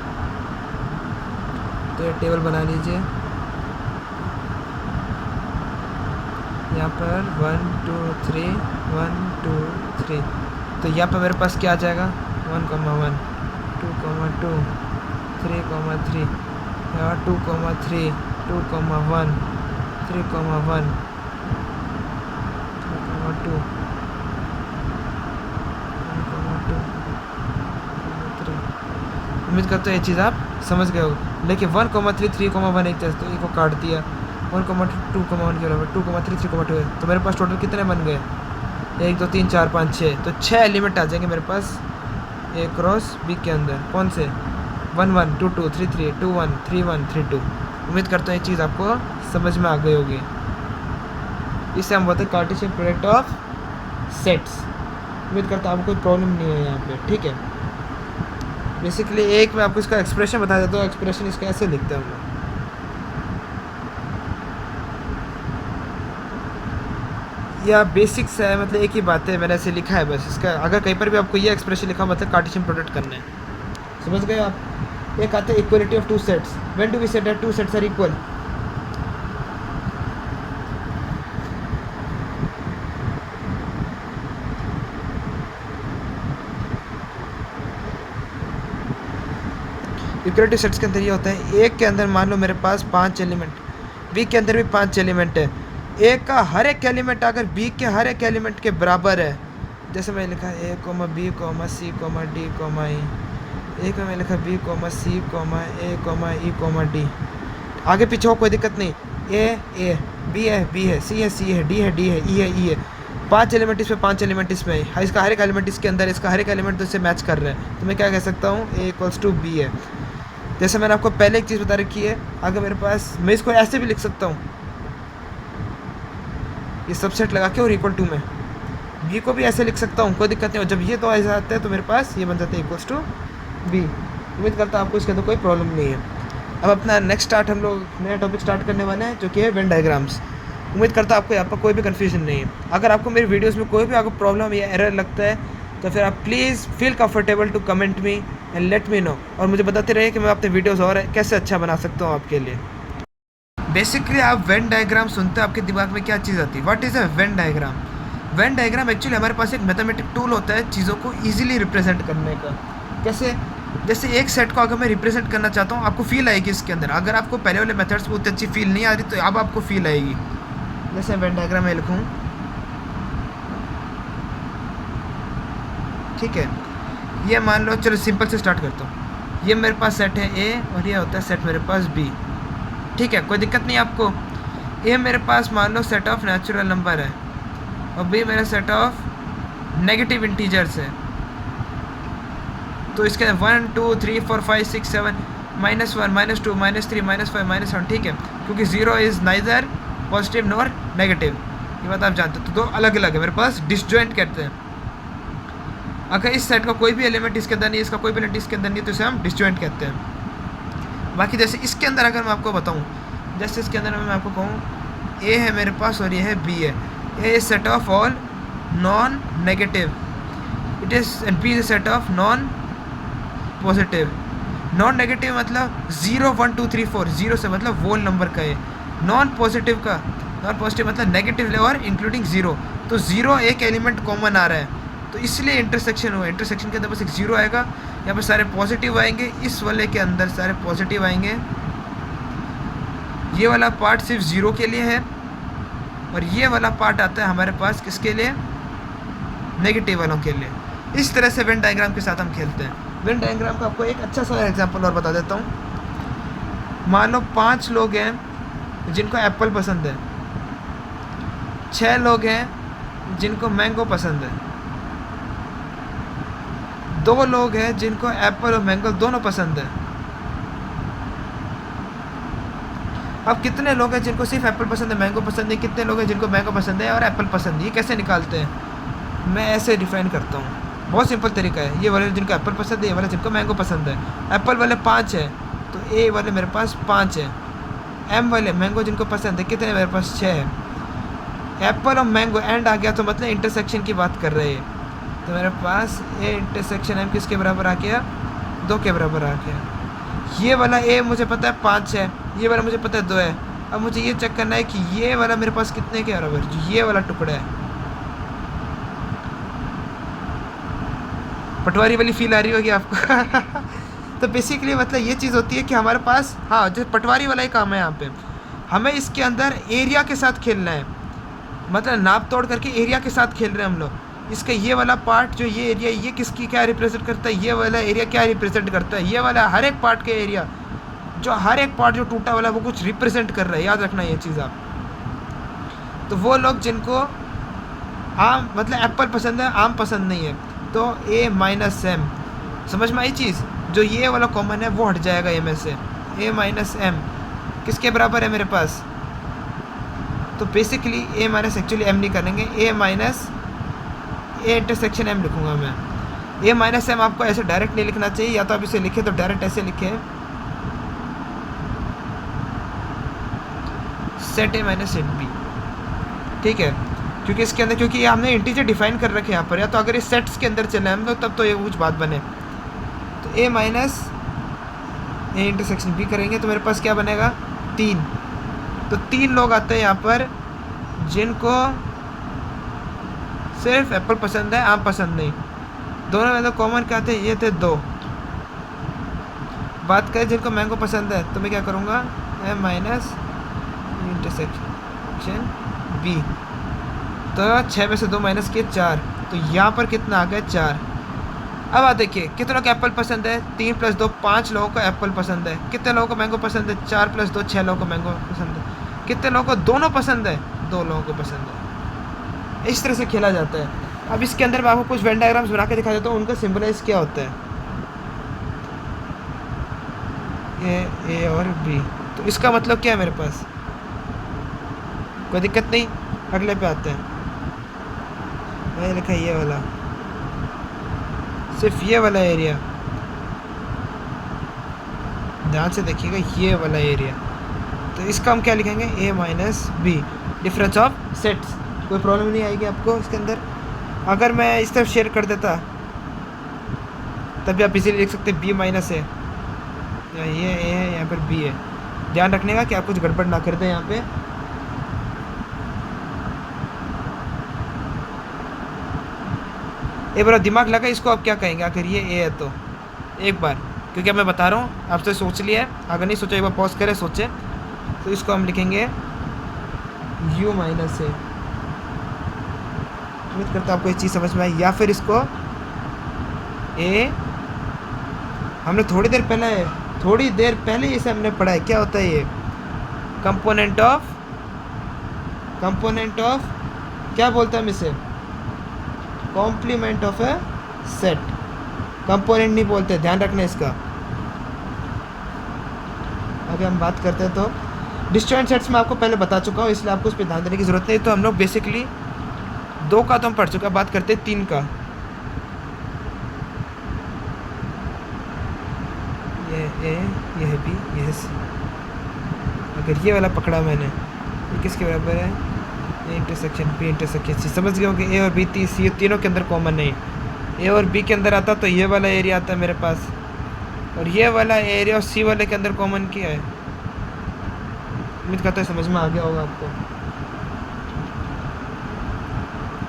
तो ये टेबल बना लीजिए, यहाँ पर 1 2 3 1 2 3। तो यहाँ पर मेरे पास क्या आ जाएगा 1 1 2 2 3 3, यहाँ 2 3 2 1 3 1 2 उम्मीद करते हो ये चीज़ आप समझ गए हो। लेकिन 1 3 3 1 एक तो एक को काट दिया, 1 2 1 के बराबर 2 3 3 2 है। तो मेरे पास टोटल कितने बन गए, 1 2 3 4 5 6। तो 6 एलिमेंट आ जाएंगे मेरे पास ए क्रॉस बी के अंदर। कौन से 1 1 2 2 3 3 2 1 3 1 3 2। उम्मीद करता हूँ ये चीज़ आपको समझ में आ गई होगी। इसे हम बोलते हैं कार्टेशियन प्रोडक्ट ऑफ सेट्स। उम्मीद करता हूँ आपको कोई प्रॉब्लम नहीं है यहाँ पे, ठीक है। बेसिकली एक मैं आपको इसका एक्सप्रेशन बता देता हूँ। एक्सप्रेशन इसका ऐसे लिखते हैं हम लोग, या बेसिक्स है, मतलब एक ही बात है, मैंने ऐसे लिखा है बस। इसका अगर कहीं पर भी आपको ये एक्सप्रेशन लिखा मतलब कार्टेशियन प्रोडक्ट करना है, समझ गए आप। एक आता है equality of 2 sets. When do we say that 2 sets are equal. Equality sets के अंदर ये होता है, एक के अंदर मान लो मेरे पास 5 एलिमेंट, बी के अंदर भी 5 एलिमेंट है। ए का हर एक एलिमेंट अगर बी के हर एक एलिमेंट के बराबर है, जैसे मैंने लिखा A comma B comma C comma D comma E, A का मैंने लिखा B comma C comma A comma E comma D, आगे पीछे हो कोई दिक्कत नहीं। ए बी है सी है डी है ई है 5 एलिमेंट इसमें 5 एलिमेंट इसमें है, इसका हर एक एलिमेंट इसके अंदर, इसका हर एक एलिमेंट तो इससे मैच कर रहा है। तो मैं क्या कह सकता हूँ ए इक्वल्स टू बी है। जैसे मैंने आपको पहले एक चीज़ बता रखी है, अगर मेरे पास, मैं इसको ऐसे भी लिख सकता हूँ, ये सबसेट लगा के और इक्वल टू में बी को भी ऐसे लिख सकता हूँ, कोई दिक्कत नहीं हो। जब ये तो ऐसा आता है तो मेरे पास ये बन जाता है इक्वल्स टू बी। उम्मीद करता हूँ आपको इसके अंदर कोई प्रॉब्लम नहीं है। अब अपना नेक्स्ट स्टार्ट हम लोग नया टॉपिक स्टार्ट करने वाले हैं जो कि है वेन डायग्राम्स। उम्मीद करता हूँ आपको यहाँ पर कोई भी कन्फ्यूजन नहीं है। अगर आपको मेरी वीडियोस में कोई भी आपको प्रॉब्लम या एरर लगता है तो फिर आप please feel comfortable to comment me and let me know, और मुझे बताते रहिए कि मैं अपने वीडियोस और कैसे अच्छा बना सकता हूँ आपके लिए। बेसिकली आप वेन डायग्राम सुनते हो आपके दिमाग में क्या चीज़ आती है? What is a Venn diagram? Venn diagram actually हमारे पास एक मैथमेटिक टूल होता है चीज़ों को ईजिली रिप्रेजेंट करने का। कैसे? जैसे एक सेट को अगर मैं रिप्रेजेंट करना चाहता हूँ, आपको फील आएगी इसके अंदर। अगर आपको पहले वाले मेथड्स बहुत अच्छी फील नहीं आ रही तो अब आपको फील आएगी। जैसे वेन डायग्राम में लिखूँ, ठीक है, ये मान लो, चलो सिंपल से स्टार्ट करता हूँ। ये मेरे पास सेट है ए और ये होता है सेट मेरे पास बी, ठीक है, कोई दिक्कत नहीं आपको। ए मेरे पास मान लो सेट ऑफ नेचुरल नंबर है और बी मेरा सेट ऑफ नेगेटिव इंटीजर्स है। तो इसके 1 2 3 4 5 6 7 -1 -2 -3 -5 -1, ठीक है, क्योंकि 0 is neither positive nor negative, ये बात आप जानते हो। तो दो अलग अलग है मेरे पास, डिसजॉइंट कहते हैं। अगर इस सेट का कोई भी एलिमेंट इसके अंदर नहीं, इसका कोई भी एलिमेंट इसके अंदर नहीं, तो इसे हम डिसजॉइंट कहते हैं। बाकी जैसे इसके अंदर अगर मैं आपको बताऊं, जैसे इसके अंदर मैं आपको कहूँ ए है मेरे पास और ये है बी है। A is set of all non negative, it is, and B is set of non positive. Non negative मतलब 0 1 2 3 4, 0 से मतलब वोल नंबर का है। नॉन पॉजिटिव का, नॉन पॉजिटिव मतलब नेगेटिव और इंक्लूडिंग 0। तो 0 एक एलिमेंट कॉमन आ रहा है, तो इसलिए इंटरसेक्शन हुआ। इंटरसेक्शन के अंदर बस एक 0 आएगा, यहाँ पर सारे पॉजिटिव आएंगे, इस वाले के अंदर सारे पॉजिटिव आएंगे। ये वाला पार्ट सिर्फ 0 के लिए है और ये वाला पार्ट आता है हमारे पास किसके लिए? नेगेटिव वालों के लिए। इस तरह से वेन डायग्राम के साथ हम खेलते हैं। वेन डायग्राम का आपको एक अच्छा सा एग्जांपल और बता देता हूँ। मान लो 5 लोग हैं जिनको एप्पल पसंद है, 6 लोग हैं जिनको मैंगो पसंद है, 2 लोग हैं जिनको एप्पल और मैंगो दोनों पसंद है। अब कितने लोग हैं जिनको सिर्फ एप्पल पसंद है, मैंगो पसंद नहीं? कितने लोग हैं जिनको मैंगो पसंद है और एप्पल पसंद है? ये कैसे निकालते हैं? मैं ऐसे डिफाइन करता हूँ, बहुत सिंपल तरीका है। ये वाले जिनको एप्पल पसंद है, ये वाले जिनको मैंगो पसंद है। एप्पल वाले 5 है तो ए वाले मेरे पास 5 है। एम वाले मैंगो जिनको पसंद है कितने? मेरे पास 6 है। एप्पल और मैंगो एंड आ गया तो मतलब इंटरसेक्शन की बात कर रहे हैं। तो मेरे पास ए इंटरसेक्शन एम किसके बराबर आ गया? 2 के बराबर आ गया। ये वाला ए मुझे पता है 5 है, ये वाला मुझे पता है 2 है। अब मुझे ये चेक करना है कि ये वाला मेरे पास कितने के बराबर, जो ये वाला टुकड़ा है। पटवारी वाली फील आ रही होगी आपको। तो बेसिकली मतलब ये चीज़ होती है कि हमारे पास, हाँ, जो पटवारी वाला ही काम है यहाँ पे, हमें इसके अंदर एरिया के साथ खेलना है। मतलब नाप तोड़ करके एरिया के साथ खेल रहे हैं हम लोग। इसका ये वाला पार्ट, जो ये एरिया, ये किसकी क्या रिप्रेजेंट करता है? ये वाला एरिया क्या रिप्रेजेंट करता है? ये वाला हर एक पार्ट के एरिया, जो हर एक पार्ट जो टूटा वाला वो कुछ रिप्रेजेंट कर रहा है। याद रखना ये चीज़ आप। तो वो लोग जिनको आम मतलब एप्पल पसंद है, आम पसंद नहीं है, तो ए माइनस एम, समझ में आई चीज़? जो ये वाला कॉमन है वो हट जाएगा ए में से। ए माइनस एम किसके बराबर है मेरे पास? तो बेसिकली ए माइनस, एक्चुअली एम नहीं करेंगे, ए माइनस ए इंटरसेक्शन एम लिखूँगा मैं। ए माइनस एम आपको ऐसे डायरेक्ट नहीं लिखना चाहिए, या तो आप इसे लिखे तो डायरेक्ट ऐसे लिखे, set A minus set B, ठीक है, क्योंकि इसके अंदर, क्योंकि हमने इंटीजर डिफाइन कर रखे हैं यहाँ पर, या तो अगर इस सेट्स के अंदर चले हम लोग तब तो ये कुछ बात बने। तो ए माइनस ए इंटरसेक्शन बी करेंगे तो मेरे पास क्या बनेगा? 3। तो 3 लोग आते हैं यहाँ पर जिनको सिर्फ एप्पल पसंद है, आम पसंद नहीं। दोनों में तो कॉमन क्या थे? ये थे 2। बात करें जिनको मैंगो पसंद है तो मैं क्या करूँगा? ए माइनस इंटरसेक्शन बी। तो 6 में से 2 माइनस किए 4, तो यहाँ पर कितना आ गया? 4। अब आप देखिए कितनों को एप्पल पसंद है? 3 + 2 5 लोगों को एप्पल पसंद है। कितने लोगों को मैंगो पसंद है? 4 + 2 6 लोगों को मैंगो पसंद है। कितने लोगों को दोनों पसंद है? 2 लोगों को पसंद है। इस तरह से खेला जाता है। अब इसके अंदर मैं आपको कुछ वेन डायग्राम्स बना के दिखा देता हूँ, उनका सिंबलाइज क्या होता है। ए और बी, तो इसका मतलब क्या है मेरे पास? कोई दिक्कत नहीं, अगले पे आते हैं। मैंने लिखा ये वाला, सिर्फ ये वाला एरिया ध्यान से देखिएगा ये वाला एरिया, तो इसका हम क्या लिखेंगे, a minus B, difference of sets. कोई प्रॉब्लम नहीं आएगी आपको इसके अंदर। अगर मैं इस तरफ शेयर कर देता तभी आप इसीलिए लिख सकते b माइनस है, ये a है, यहाँ पर b है। ध्यान रखने का कि आप कुछ गड़बड़ ना कर दें यहाँ पे। एक बार दिमाग लगा इसको आप क्या कहेंगे, अगर ये a है तो एक बार, क्योंकि मैं बता रहा हूँ आपसे सोच लिया है, अगर नहीं सोचा एक बार पॉज करें सोचें। तो इसको हम लिखेंगे u माइनस है। उम्मीद करता हूँ आपको ये चीज़ समझ में आई। या फिर इसको a, हमने थोड़ी देर पहले इसे हमने पढ़ा है, क्या होता है ये, कंपोनेंट ऑफ क्या बोलते हैं हम इसे, complement of a set, component नहीं बोलते, ध्यान रखना इसका। अभी हम बात करते हैं तो डिस्जॉइंट सेट्स में आपको पहले बता चुका हूँ, इसलिए आपको उस पर ध्यान देने की ज़रूरत नहीं। तो हम लोग बेसिकली 2 का तो हम पढ़ चुके हैं, बात करते हैं 3 का। ये ए, ये है बी, ये है सी। अगर ये वाला पकड़ा मैंने, ये किसके बराबर है, A intersection B intersection C. समझ गए होंगे ए और बी सी तीनों के अंदर कॉमन नहीं, ए और बी के अंदर आता तो ये वाला एरिया आता है मेरे पास, और ये वाला एरिया और सी वाले के अंदर कॉमन किया है। उम्मीद करता है समझ में आ गया होगा आपको।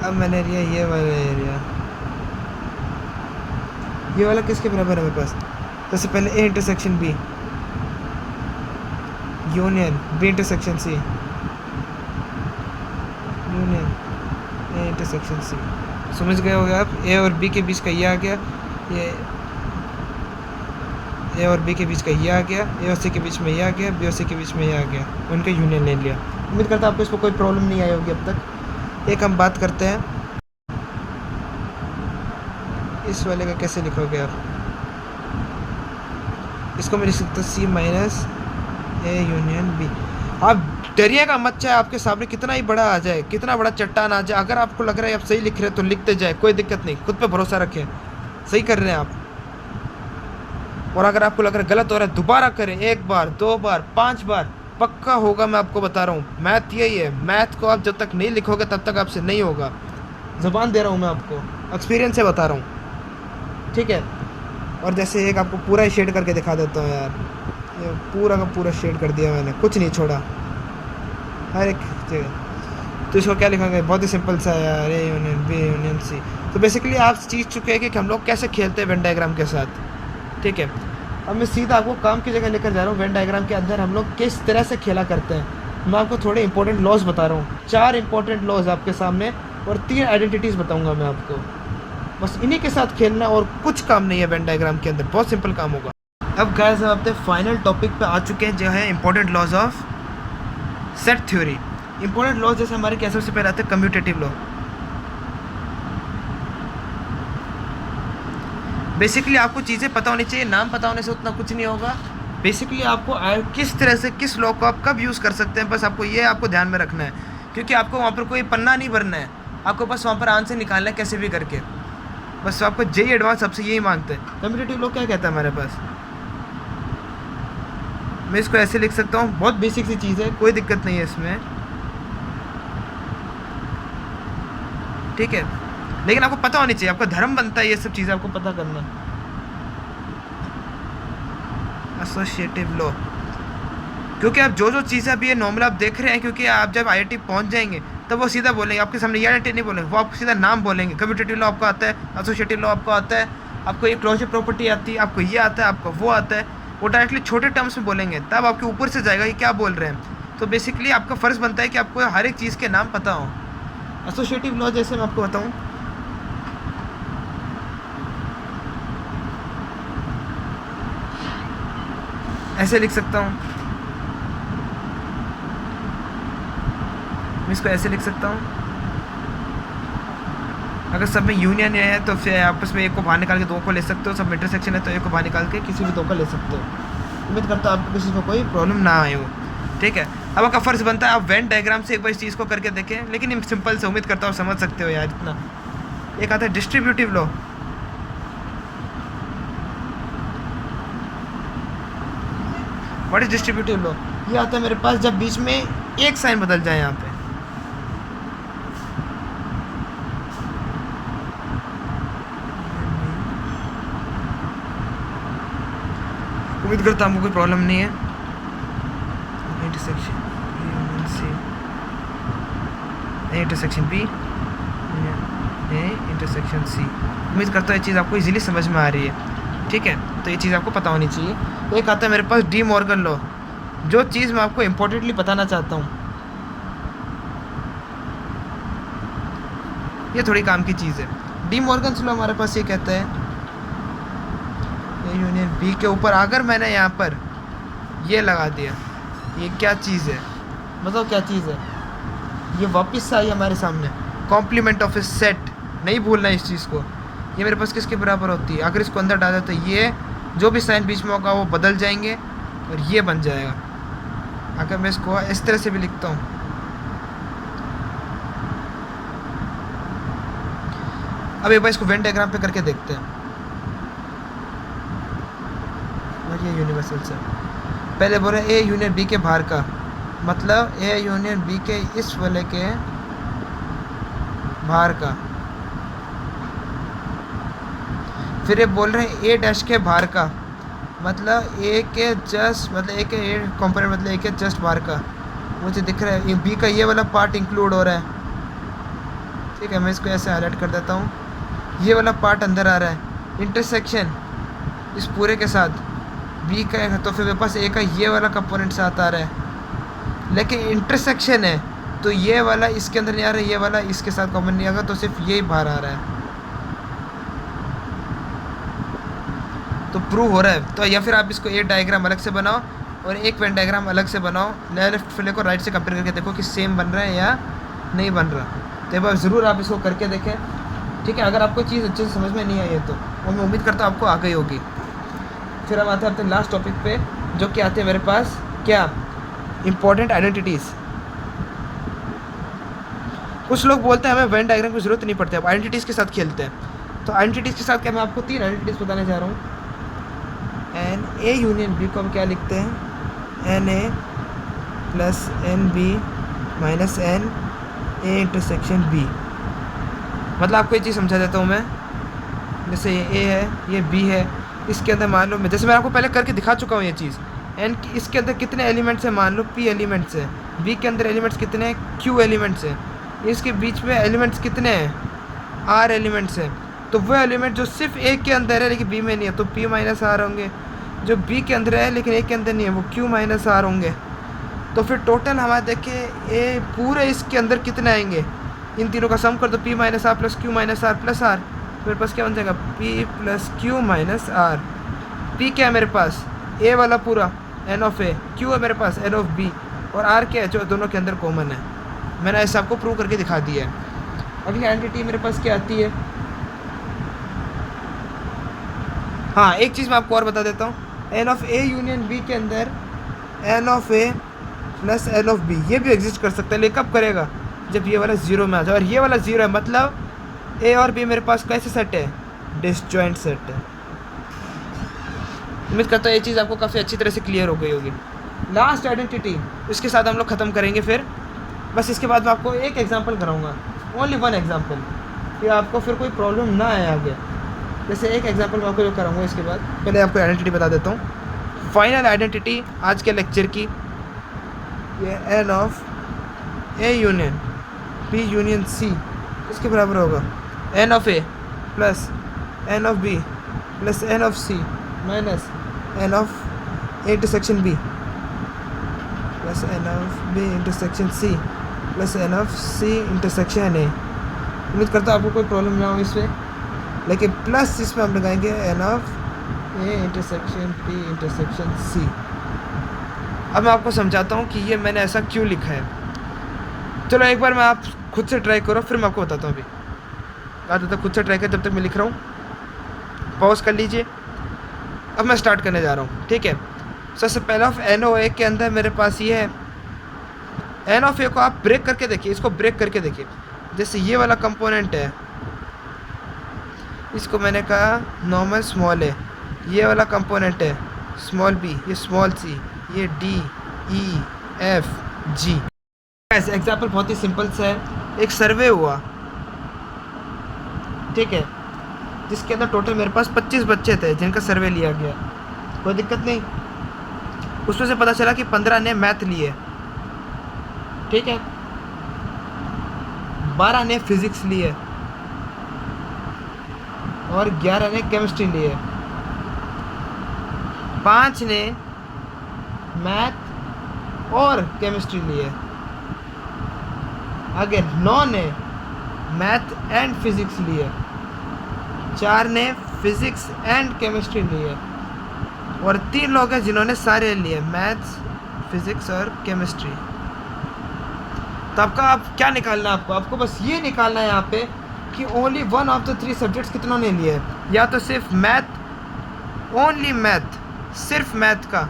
अब मैंने लिया ये वाला एरिया, ये वाला किसके बराबर है मेरे पास, सबसे पहले A intersection B union B intersection C, union A intersection C. समझ गए होगे आप, ए और बी के बीच का ये आ गया, ये ए और बी के बीच का ये आ गया, ए और सी के बीच में ये आ गया, बी और सी के बीच में ये आ गया, उनका यूनियन ले लिया। उम्मीद करता हूँ आपको इसको कोई प्रॉब्लम नहीं आई होगी अब तक। एक हम बात करते हैं इस वाले का, कैसे लिखोगे आप इसको, मैं लिख सकता हूँ सी माइनस ए यूनियन बी। आप डरिएगा मत, चाहे आपके सामने कितना ही बड़ा आ जाए, कितना बड़ा चट्टान आ जाए, अगर आपको लग रहा है आप सही लिख रहे हैं तो लिखते जाए, कोई दिक्कत नहीं, खुद पे भरोसा रखें, सही कर रहे हैं आप। और अगर आपको लग रहा है गलत हो रहा है, दोबारा करें, 1 बार 2 बार 5 बार, पक्का होगा। मैं आपको बता रहा हूँ, मैथ यही है, मैथ को आप जब तक नहीं लिखोगे तब तक आपसे नहीं होगा। ज़बान दे रहा हूँ मैं आपको, एक्सपीरियंस से बता रहा हूँ, ठीक है। और जैसे एक आपको पूरा ही शेड करके दिखा देता हूँ यार, ये पूरा का पूरा शेड कर दिया मैंने, कुछ नहीं छोड़ा हर एक जगह। तो इसको क्या लिखेंगे, बहुत ही सिंपल सा है यार, A union B union C. तो बेसिकली आप सीख चुके हैं कि हम लोग कैसे खेलते हैं वेन डायग्राम के साथ, ठीक है। अब मैं सीधा आपको काम की जगह लेकर जा रहा हूँ, वेन डायग्राम के अंदर हम लोग किस तरह से खेला करते हैं। मैं आपको थोड़े इंपॉर्टेंट लॉज बता रहा हूँ, 4 इंपॉर्टेंट लॉज आपके सामने, और 3 आइडेंटिटीज़ बताऊँगा मैं आपको। बस इन्हीं के साथ खेलना और कुछ काम नहीं है वेन डायग्राम के अंदर, बहुत सिंपल काम होगा। अब गाइस हम अपने फाइनल टॉपिक पे आ चुके हैं, जो है important laws of set theory. Important laws जैसे हमारे क्या सबसे पहले आते हैं, कम्यूटेटिव लॉ। बेसिकली आपको चीज़ें पता होनी चाहिए, नाम पता होने से उतना कुछ नहीं होगा। बेसिकली आपको किस तरह से किस लॉ को आप कब यूज़ कर सकते हैं, बस आपको ये आपको ध्यान में रखना है, क्योंकि आपको वहाँ पर कोई पन्ना नहीं भरना है, आपको बस वहाँ पर आंसर निकालना है कैसे भी करके। बस आपको जेई एडवांस सबसे यही मांगते हैं। कम्यूटेटिव लॉ क्या कहता है हमारे पास, मैं इसको ऐसे लिख सकता हूँ, बहुत बेसिक सी चीज़ है, कोई दिक्कत नहीं है इसमें, ठीक है। लेकिन आपको पता होनी चाहिए, आपका धर्म बनता है ये सब चीज़ें आपको पता करना। एसोसिएटिव लॉ, क्योंकि आप जो चीज़ें अभी ये नॉर्मल आप देख रहे हैं, क्योंकि आप जब आईआईटी पहुंच जाएंगे तब वो सीधा बोलेंगे आपके सामने, ये आईआईटी नहीं बोलेंगे, वो आपको सीधा नाम बोलेंगे। कम्यूटेटिव लॉ आपको आता है, एसोसिएटिव लॉ आपको आता है, आपको ये क्लोजर प्रॉपर्टी आती है, आपको ये आता है, आपको वो आता है, वो डायरेक्टली छोटे टर्म्स में बोलेंगे, तब आपके ऊपर से जाएगा कि क्या बोल रहे हैं। तो बेसिकली आपका फ़र्ज़ बनता है कि आपको हर एक चीज़ के नाम पता हो। एसोसिएटिव लॉ जैसे मैं आपको बताऊँ, ऐसे लिख सकता हूँ, मैं इसको ऐसे लिख सकता हूँ, अगर सब में यूनियन है तो फिर आपस में एक को बाहर निकाल के 2 को ले सकते हो, सब में इंटरसेक्शन है तो एक को बाहर निकाल के किसी भी 2 को ले सकते हो। उम्मीद करता हूँ आपको किसी को कोई प्रॉब्लम ना आए हो, ठीक है। अब आपका फ़र्ज़ बनता है आप वेन डायग्राम से एक बार इस चीज़ को करके देखें, लेकिन सिंपल से, उम्मीद करता हूँ समझ सकते हो यार इतना। एक आता है distributive law, what is distributive law? ये आता है मेरे पास जब बीच में एक साइन बदल जाए यहाँ पे। उम्मीद करता हूँ आपको कोई प्रॉब्लम नहीं है। Intersection intersection B intersection C. उम्मीद करता हूँ ये चीज़ आपको इजीली समझ में आ रही है, ठीक है। तो ये चीज़ आपको पता होनी चाहिए। एक आता है मेरे पास डी मॉर्गन लॉ, जो चीज़ मैं आपको इम्पोर्टेंटली बताना चाहता हूँ, ये थोड़ी काम की चीज़ है। डी मॉर्गन लॉ हमारे पास ये कहता है ए यूनियन बी के ऊपर अगर मैंने यहाँ पर ये लगा दिया, ये क्या चीज़ है, मतलब क्या चीज़ है, ये वापस से आई हमारे सामने, कॉम्प्लीमेंट ऑफ ए सेट, नहीं भूलना इस चीज़ को। ये मेरे पास किसके बराबर होती है? अगर इसको अंदर डाला तो ये जो भी साइन बीच में होगा वो बदल जाएंगे और ये बन जाएगा। अगर मैं इसको इस तरह से भी लिखता हूँ, अब एक बार इसको वेन डायग्राम पे करके देखते हैं। ये यूनिवर्सल से पहले बोले ए यूनियन बी के बाहर का, मतलब ए यूनियन बी के इस वाले के बाहर का। फिर ये बोल रहे हैं ए डैश के बाहर का, मतलब ए के जस्ट, मतलब ए के ए कंपोनेंट, मतलब ए के जस्ट बाहर का। मुझे दिख रहा है बी का ये वाला पार्ट इंक्लूड हो रहा है, ठीक है। मैं इसको ऐसे हाईलाइट कर देता हूँ, ये वाला पार्ट अंदर आ रहा है। इंटरसेक्शन इस पूरे के साथ बी का है, तो फिर मेरे पास ए का ये वाला कंपोनेंट साथ आ रहा है। लेकिन इंटरसेक्शन है तो ये वाला इसके अंदर नहीं आ रहा है, ये वाला इसके साथ कॉमन नहीं आएगा, तो सिर्फ ये ही बाहर आ रहा है, तो प्रूव हो रहा है। तो या फिर आप इसको एक डायग्राम अलग से बनाओ और एक वेन डायग्राम अलग से बनाओ, लेफ्ट फिले को राइट से कंपेयर करके देखो कि सेम बन रहा है या नहीं बन रहा। तो एक बार ज़रूर आप इसको करके देखें, ठीक है। अगर आपको चीज़ अच्छे से समझ में नहीं आई है तो, और मैं उम्मीद करता हूँ आपको आ गई होगी। फिर हम आते हैं अपने लास्ट टॉपिक पे, जो कि आते हैं मेरे पास क्या, इम्पोर्टेंट आइडेंटिटीज़। कुछ लोग बोलते हैं हमें वेन डायग्राम की ज़रूरत नहीं पड़ती, अब आइडेंटिटीज़ के साथ खेलते हैं। तो आइडेंटिटीज़ के साथ क्या, मैं आपको 3 आइडेंटिटीज़ बताने जा रहा हूँ। एन ए यूनियन बी को हम क्या लिखते हैं, n A plus n B minus n A intersection B. मतलब आपको ये चीज़ समझा देता हूँ मैं। जैसे ये ए है, ये बी है, इसके अंदर मान लो मैं, जैसे मैं आपको पहले करके दिखा चुका हूँ ये चीज़। एन इसके अंदर कितने एलिमेंट्स हैं, मान लो पी एलिमेंट्स हैं, बी के अंदर एलिमेंट्स कितने हैं, क्यू एलिमेंट्स हैं, इसके बीच में एलिमेंट्स कितने हैं, आर एलिमेंट्स हैं। तो वो एलिमेंट जो सिर्फ ए के अंदर है लेकिन बी में नहीं है, तो पी माइनस आर होंगे। जो बी के अंदर है लेकिन ए के अंदर नहीं है, वो क्यू माइनस आर होंगे। तो फिर टोटल हमारे देखिए ए पूरे इसके अंदर कितने आएंगे, इन तीनों का सम कर दो, P minus R plus Q minus R plus R. मेरे पास क्या बन जाएगा, P plus Q minus R. P क्या है मेरे पास, ए वाला पूरा एन ऑफ ए, क्यू है मेरे पास एन ऑफ बी, और आर क्या है जो दोनों के अंदर कॉमन है। मैंने ऐसा आपको प्रूव करके दिखा दिया है। अगली आइडेंटिटी मेरे पास क्या आती है, हाँ एक चीज़ मैं आपको और बता देता हूँ। N of A union B के अंदर n of A plus n of B, ये भी एग्जिस्ट कर सकता है, लेकिन कब करेगा, जब ये वाला 0 में आ जाए। और ये वाला 0 है, मतलब ए और बी मेरे पास कैसे सेट है, डिसजॉइंट सेट है। उम्मीद करता हूँ ये चीज़ आपको काफ़ी अच्छी तरह से क्लियर हो गई होगी। लास्ट आइडेंटिटी, इसके साथ हम लोग ख़त्म करेंगे। फिर बस इसके बाद मैं आपको एक एग्जांपल कराऊंगा, ओनली 1 एग्जांपल, कि आपको फिर कोई प्रॉब्लम ना आए आगे। जैसे एक एग्जांपल मैं आपको जो कराऊंगा, इसके बाद पहले आपको आइडेंटिटी बता देता हूँ। फाइनल आइडेंटिटी आज के लेक्चर की, ये n of A union B union C इसके बराबर होगा n of A plus n of B plus n of C minus n of A intersection B plus n of B intersection C plus n of C intersection A. उम्मीद करता हूँ आपको कोई problem ना हो इसमें, लेकिन प्लस इसमें हम लगाएंगे n of A intersection B intersection C. अब मैं आपको समझाता हूँ कि ये मैंने ऐसा क्यों लिखा है। चलो एक बार मैं आप खुद से ट्राई करो, फिर मैं आपको बताता हूँ। अभी कहा था खुद से ट्राई कर, जब तक मैं लिख रहा हूँ पॉज कर लीजिए। अब मैं स्टार्ट करने जा रहा हूँ, ठीक है। सबसे पहला ऑफ एन ओ ए के अंदर मेरे पास ये है, एन ऑफ ए को आप ब्रेक करके देखिए, इसको ब्रेक करके देखिए। जैसे ये वाला कंपोनेंट है, इसको मैंने कहा नॉर्मल स्मॉल है, ये वाला कंपोनेंट है स्मॉल बी, ये स्मॉल सी, ये D E F G। ऐसे एग्जाम्पल बहुत ही सिंपल सा है। एक सर्वे हुआ, ठीक है, जिसके अंदर टोटल मेरे पास 25 बच्चे थे जिनका सर्वे लिया गया, कोई दिक्कत नहीं। उसमें से पता चला कि 15 ने मैथ लिए, ठीक है, 12 ने फिजिक्स लिए और 11 ने केमिस्ट्री लिए, 5 ने मैथ और केमिस्ट्री लिए, आगे 9 ने मैथ एंड फिजिक्स लिए, 4 ने फिजिक्स एंड केमिस्ट्री लिए और 3 लोग हैं जिन्होंने सारे लिए मैथ्स, फिजिक्स और केमिस्ट्री। तो आपका आप क्या निकालना है? आपको बस ये निकालना है यहाँ पे कि ओनली 1 ऑफ द 3 सब्जेक्ट्स कितनों ने लिए है, या तो सिर्फ मैथ, ओनली मैथ, सिर्फ मैथ का,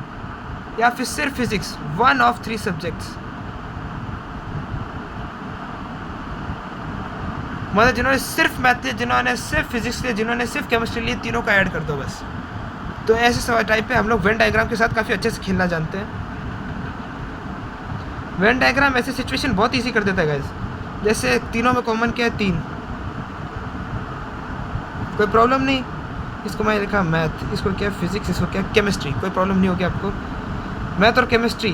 या फिर सिर्फ फिजिक्स, 1 ऑफ 3 सब्जेक्ट्स। मतलब जिन्होंने सिर्फ मैथ लिया, जिन्होंने सिर्फ फिजिक्स लिया, जिन्होंने सिर्फ केमिस्ट्री ली, तीनों का ऐड कर दो बस। तो ऐसे सवाल टाइप पे हम लोग वेन डायग्राम के साथ काफ़ी अच्छे से खेलना जानते हैं। वेन डायग्राम ऐसे सिचुएशन बहुत ईजी कर देता है गाइस। जैसे तीनों में कॉमन क्या है? 3, कोई प्रॉब्लम नहीं। इसको मैं लिखा मैथ, इसको क्या फिजिक्स, इसको क्या केमिस्ट्री, कोई प्रॉब्लम नहीं होगी आपको। मैथ और केमिस्ट्री,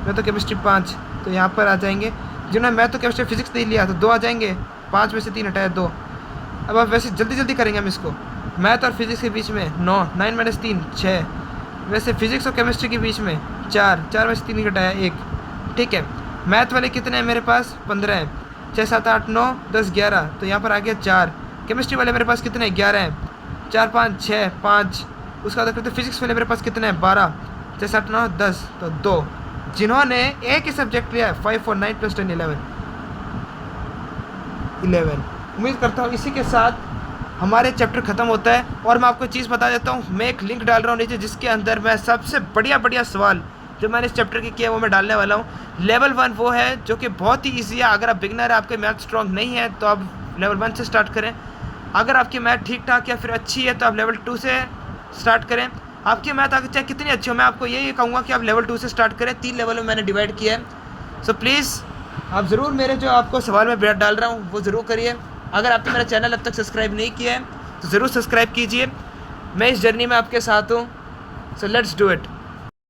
मैथ और केमिस्ट्री 5, तो यहाँ पर आ जाएंगे। जिन्होंने मैथ और केमिस्ट्री फिजिक्स नहीं लिया तो 2 आ जाएंगे, 5 में से 3 हटाया 2। अब आप वैसे जल्दी जल्दी करेंगे हम इसको। मैथ और फिजिक्स के बीच में 9, 9 माइनस 3 6। वैसे फिजिक्स और केमिस्ट्री के बीच में 4, 4 में से 3 घटाया 1, ठीक है। मैथ वाले कितने हैं मेरे पास? 15 हैं, 6 7 8 9 10 11, तो यहाँ पर आ गया 4। केमिस्ट्री वाले मेरे पास कितने हैं? 11 हैं, 4 5 6 5। उसका करते फिजिक्स वाले मेरे पास कितने हैं? 12, 6 7 9 10, तो 2। जिन्होंने एक ही सब्जेक्ट लिया है 5 4 9 + 10 11। उम्मीद करता हूँ इसी के साथ हमारे चैप्टर ख़त्म होता है। और मैं आपको चीज़ बता देता हूँ, मैं एक लिंक डाल रहा हूँ नीचे, जिसके अंदर मैं सबसे बढ़िया सवाल जो मैंने इस चैप्टर के किया वो मैं डालने वाला हूँ। लेवल 1 वो है जो कि बहुत ही ईजी है। अगर आप बिगनर है, आपके मैथ स्ट्रॉन्ग नहीं है, तो आप लेवल 1 से स्टार्ट करें। अगर आपकी मैथ ठीक ठाक या फिर अच्छी है तो आप लेवल 2 से स्टार्ट करें। आपकी मैथ आगे चाहे कितनी अच्छी हो, मैं आपको यही कहूँगा कि आप लेवल 2 से स्टार्ट करें। 3 लेवल में मैंने डिवाइड किया है। सो प्लीज़ आप ज़रूर मेरे जो आपको सवाल में डाल रहा हूँ वो ज़रूर करिए। अगर आपने मेरा चैनल अब तक सब्सक्राइब नहीं किया है तो ज़रूर सब्सक्राइब कीजिए। मैं इस जर्नी में आपके साथ हूँ। So let's do it.